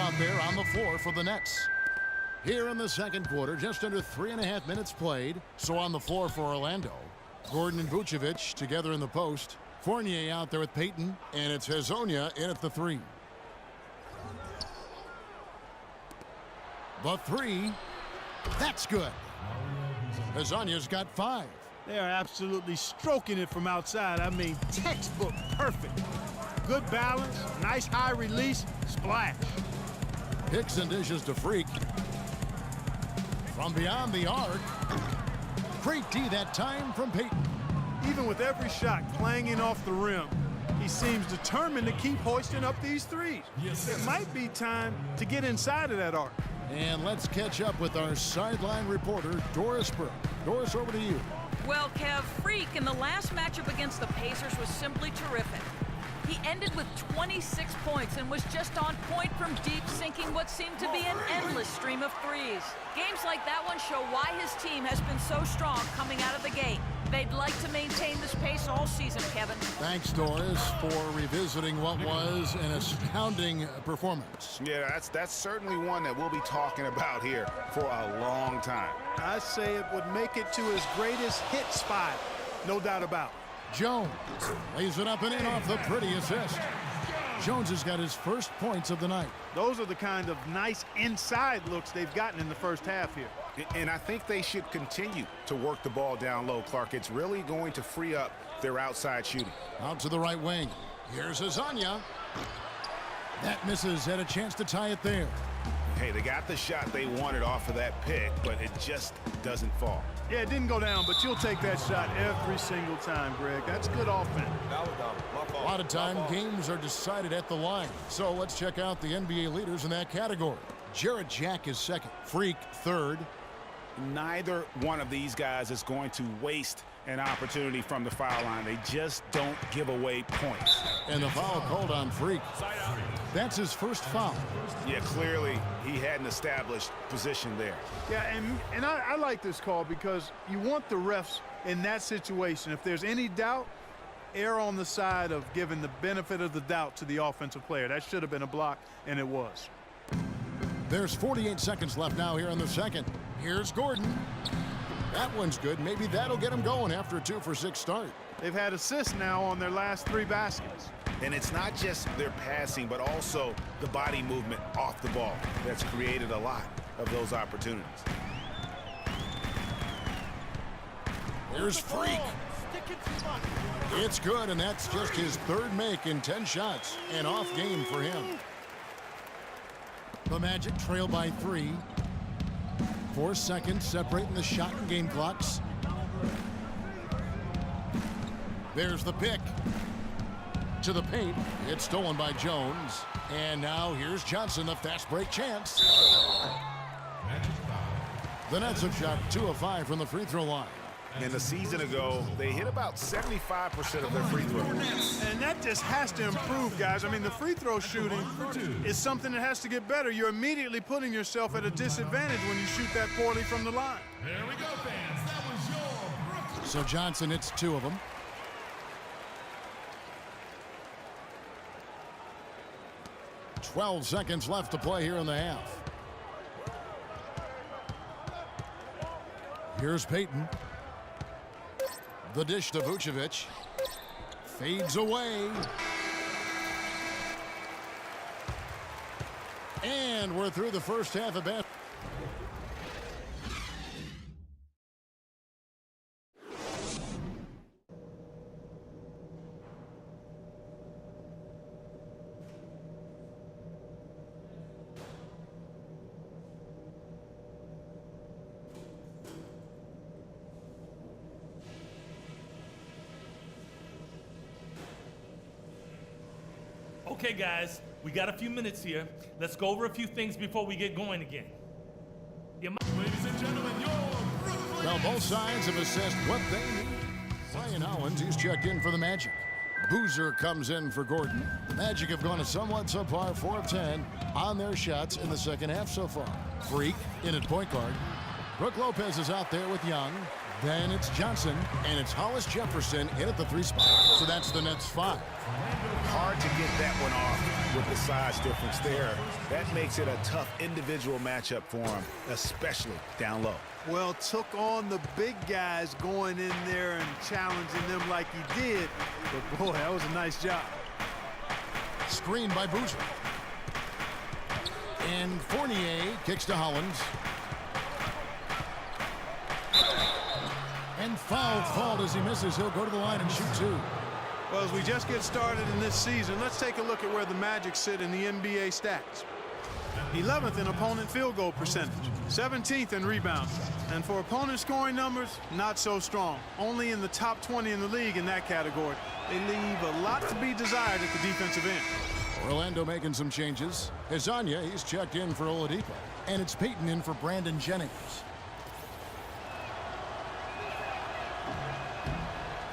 out there on the floor for the Nets. Here in the second quarter, just under 3.5 minutes played. So on the floor for Orlando, Gordon and Vucevic together in the post. Fournier out there with Payton, and it's Hezonja in at the 3. The 3. That's good. Hezonja's got 5. They are absolutely stroking it from outside. I mean, textbook perfect. Good balance, nice high release, splash. Picks and dishes to Freak. From beyond the arc. Great D that time from Payton. Even with every shot clanging off the rim, he seems determined to keep hoisting up these threes. It might be time to get inside of that arc. And let's catch up with our sideline reporter, Doris Burke. Doris, over to you. Well, Kev, Freak in the last matchup against the Pacers was simply terrific. He ended with 26 points and was just on point from deep, sinking what seemed to be an endless stream of threes. Games like that one show why his team has been so strong coming out of the gate. They'd like to maintain this pace all season, Kevin. Thanks, Doris, for revisiting what was an astounding performance. Yeah, that's certainly one that we'll be talking about here for a long time. I say it would make it to his greatest hit spot, no doubt about it. Jones lays it up and in off the pretty assist. Jones has got his first points of the night. Those are the kind of nice inside looks they've gotten in the first half here. And I think they should continue to work the ball down low, Clark. It's really going to free up their outside shooting. Out to the right wing. Here's Hezonja. That misses. Had a chance to tie it there. Hey, they got the shot they wanted off of that pick, but it just doesn't fall. Yeah, it didn't go down, but you'll take that shot every single time, Greg. That's good offense. A lot of time, games are decided at the line. So let's check out the NBA leaders in that category. Jarrett Jack is second. Freak third. Neither one of these guys is going to waste an opportunity from the foul line. They just don't give away points. And the foul called on Freak. That's his first foul. Yeah, clearly he had an established position there. Yeah, and I like this call because you want the refs in that situation. If there's any doubt, err on the side of giving the benefit of the doubt to the offensive player. That should have been a block, and it was. There's 48 seconds left now here in the second. Here's Gordon. That one's good. Maybe that'll get him going after a 2-for-6 start. They've had assists now on their last 3 baskets. And it's not just their passing, but also the body movement off the ball that's created a lot of those opportunities. Here's Freak. It's good, and that's just his third make in 10 shots. An off game for him. The Magic trail by 3. 4 seconds separating the shot and game clocks. There's the pick. To the paint. It's stolen by Jones. And now here's Johnson, the fast break chance. The Nets have shot 2 of 5 from the free throw line. And a season ago, they hit about 75% of their free throws. And that just has to improve, guys. I mean, the free throw shooting is something that has to get better. You're immediately putting yourself at a disadvantage when you shoot that poorly from the line. There we go, fans. That was your Brooklyn. So Johnson hits 2 of them. "12 seconds left to play here in the half. Here's Payton. The dish to Vucevic. Fades away. And we're through the first half of basketball. Okay, guys, we got a few minutes here. Let's go over a few things before we get going again. Ladies and gentlemen, your Brooklyn. Well, both sides have assessed what they need. Ryan Hollins, he's checked in for the Magic. Boozer comes in for Gordon. The Magic have gone a somewhat subpar 4 of 10 on their shots in the second half so far. Freak in at point guard. Brook Lopez is out there with Young. Then it's Johnson, and it's Hollis Jefferson in at the 3 spot. So that's the Nets 5. Hard to get that one off with the size difference there. That makes it a tough individual matchup for him, especially down low. Well, took on the big guys going in there and challenging them like he did. But, boy, that was a nice job. Screen by Boozer. And Fournier kicks to Hollins. And foul called as he misses. He'll go to the line and shoot 2. Well, as we just get started in this season, let's take a look at where the Magic sit in the NBA stats. 11th in opponent field goal percentage, 17th in rebounds. And for opponent scoring numbers, not so strong. Only in the top 20 in the league in that category. They leave a lot to be desired at the defensive end. Orlando making some changes. Hezonja, he's checked in for Oladipo. And it's Payton in for Brandon Jennings.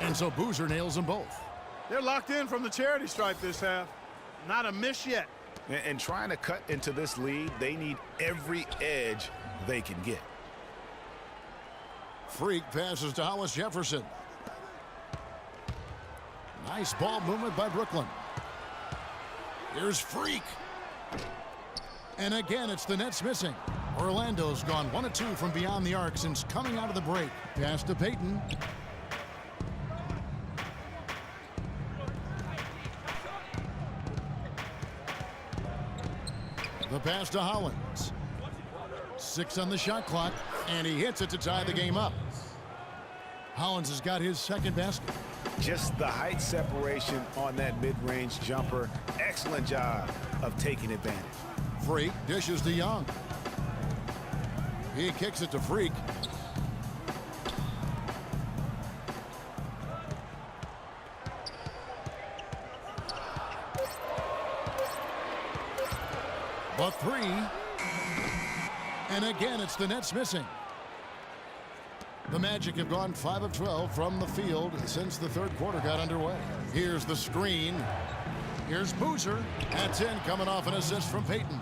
And so Boozer nails them both. They're locked in from the charity stripe this half. Not a miss yet. And trying to cut into this lead, they need every edge they can get. Freak passes to Hollis Jefferson. Nice ball movement by Brooklyn. Here's Freak. And again, it's the Nets missing. Orlando's gone 1 of 2 from beyond the arc since coming out of the break. Pass to Payton. The pass to Hollins. 6 on the shot clock, and he hits it to tie the game up. Hollins has got his second basket. Just the height separation on that mid-range jumper. Excellent job of taking advantage. Freak dishes to Young. He kicks it to Freak. The 3. And again, it's the Nets missing. The Magic have gone 5 of 12 from the field since the third quarter got underway. Here's the screen. Here's Boozer. That's in, coming off an assist from Payton.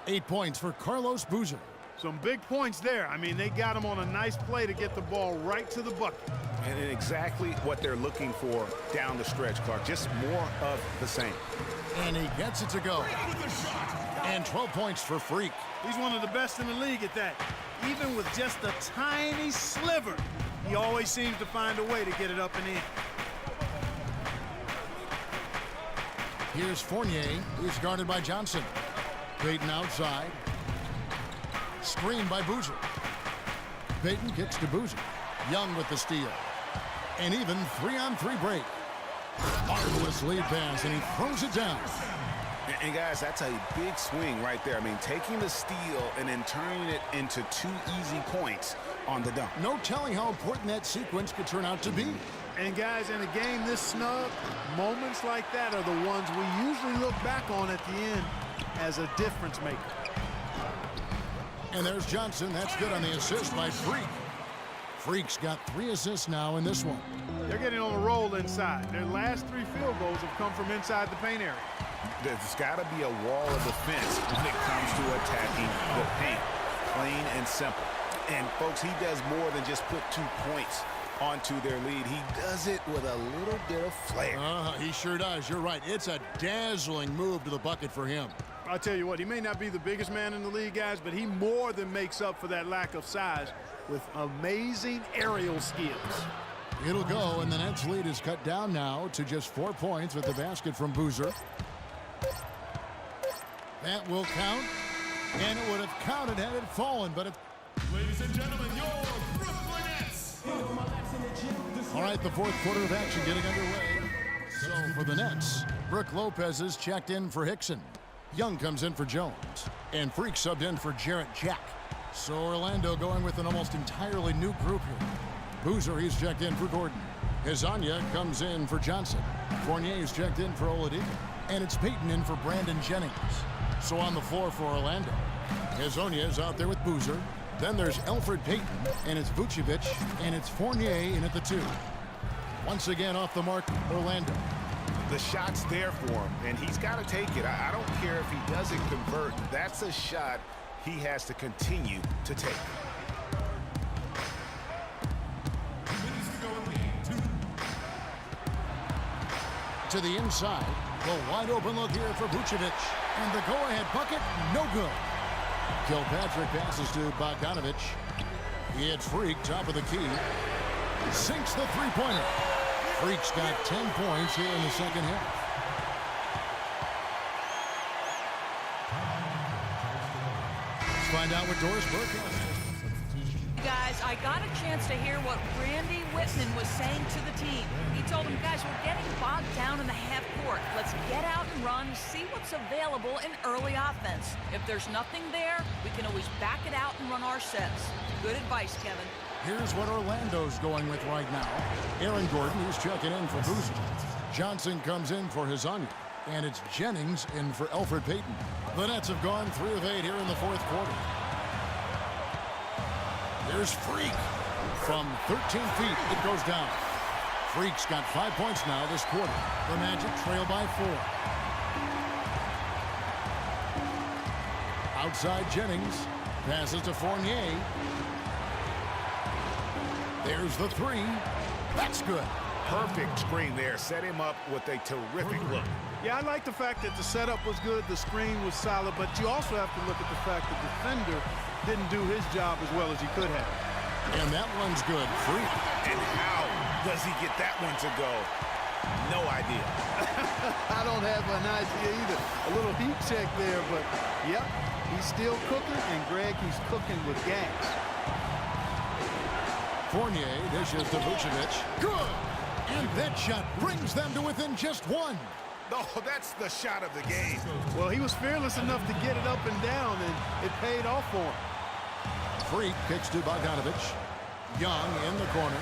8 points for Carlos Boozer. Some big points there. I mean, they got him on a nice play to get the ball right to the bucket. And exactly what they're looking for down the stretch, Clark. Just more of the same. And he gets it to go. And 12 points for Freak. He's one of the best in the league at that. Even with just a tiny sliver, he always seems to find a way to get it up and in. Here's Fournier, who's guarded by Johnson. Payton outside. Screen by Boozer. Payton kicks to Boozer. Young with the steal. And even 3-on-3 break. Marvelous lead pass, and he throws it down. And guys, that's a big swing right there. I mean, taking the steal and then turning it into 2 easy points on the dunk. No telling how important that sequence could turn out to be. And guys, in a game this snug, moments like that are the ones we usually look back on at the end as a difference maker. And there's Johnson. That's good on the assist by Freak. Freak's got 3 assists now in this one. They're getting on a roll inside. Their last 3 field goals have come from inside the paint area. There's got to be a wall of defense when it comes to attacking the paint. Plain and simple. And, folks, he does more than just put 2 points onto their lead. He does it with a little bit of flair. He sure does. You're right. It's a dazzling move to the bucket for him. I'll tell you what, he may not be the biggest man in the league, guys, but he more than makes up for that lack of size with amazing aerial skills. It'll go, and the Nets lead is cut down now to just 4 points with the basket from Boozer. That will count, and it would have counted had it fallen, but it... Ladies and gentlemen, your Brooklyn Nets. All right, the fourth quarter of action getting underway. So for the Nets, Brook Lopez is checked in for Hickson. Young comes in for Jones, and Freak subbed in for Jarrett Jack. So Orlando going with an almost entirely new group here. Boozer, he's checked in for Gordon. Hezonja comes in for Johnson. Fournier is checked in for Oladipo. And it's Payton in for Brandon Jennings. So on the floor for Orlando, Hezonja is out there with Boozer. Then there's Elfrid Payton, and it's Vucevic, and it's Fournier in at the 2. Once again off the mark, Orlando. The shot's there for him, and he's got to take it. I don't care if he doesn't convert. That's a shot he has to continue to take. to the inside. The wide open look here for Vucevic. And the go-ahead bucket, no good. Kilpatrick passes to Bogdanovic. He had Freak, top of the key. Sinks the three-pointer. Freak's got 10 points here in the second half. Let's find out what Doris Burke has. Guys, I got a chance to hear what Randy Whitman was saying to the team. He told them, guys, we're getting bogged down in the half court. Let's get out and run, see what's available in early offense. If there's nothing there, we can always back it out and run our sets. Good advice, Kevin. Here's what Orlando's going with right now. Aaron Gordon, who's checking in for Boozer. Johnson comes in for Hezonja. And it's Jennings in for Elfrid Payton. The Nets have gone 3 of 8 here in the fourth quarter. There's Freak. From 13 feet, it goes down. Freak's got 5 points now this quarter. The Magic trail by 4. Outside Jennings. Passes to Fournier. There's the 3. That's good. Perfect screen there. Set him up with a terrific look. Yeah, I like the fact that the setup was good, the screen was solid, but you also have to look at the fact that the defender didn't do his job as well as he could have. And that one's good. Freak. And how does he get that one to go? No idea. I don't have an idea either. A little heat check there, but yep, he's still cooking, and Greg, he's cooking with gas. Fournier dishes to Vucevic. Good! And that shot brings them to within just 1. Oh, that's the shot of the game. Well, he was fearless enough to get it up and down, and it paid off for him. Freak kicks to Bogdanovic. Young in the corner.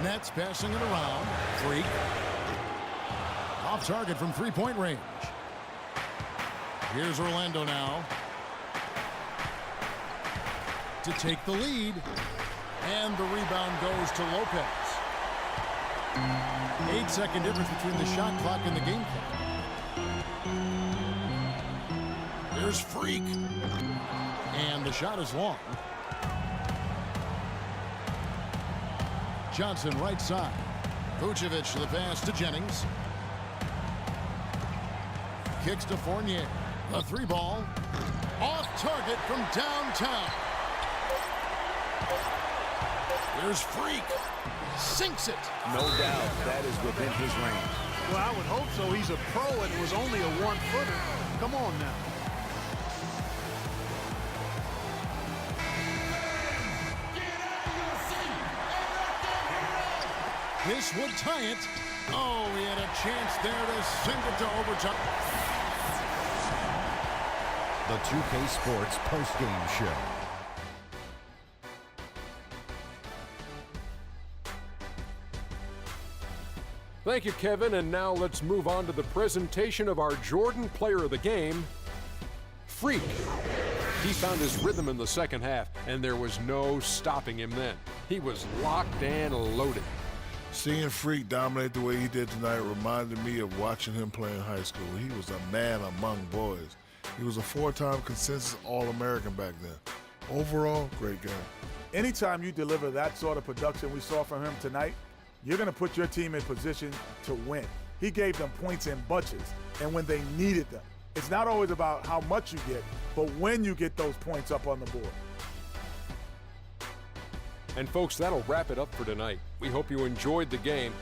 Nets passing it around. Freak. Off target from three-point range. Here's Orlando now. To take the lead. And the rebound goes to Lopez. 8-second difference between the shot clock and the game clock. There's Freak. And the shot is long. Johnson right side. Vucevic the pass to Jennings. Kicks to Fournier. A 3-ball. Off target from downtown. There's Freak. Sinks it. No doubt that is within his range. Well, I would hope so. He's a pro, and it was only a 1-footer. Come on now. This would tie it. Oh, he had a chance there to send it to overtime. The 2K Sports postgame show. Thank you, Kevin, and now let's move on to the presentation of our Jordan Player of the Game, Freak. He found his rhythm in the second half, and there was no stopping him then. He was locked and loaded. Seeing Freak dominate the way he did tonight reminded me of watching him play in high school. He was a man among boys. He was a 4-time consensus All-American back then. Overall, great game. Anytime you deliver that sort of production we saw from him tonight, you're going to put your team in position to win. He gave them points in bunches, and when they needed them. It's not always about how much you get, but when you get those points up on the board. And folks, that'll wrap it up for tonight. We hope you enjoyed the game.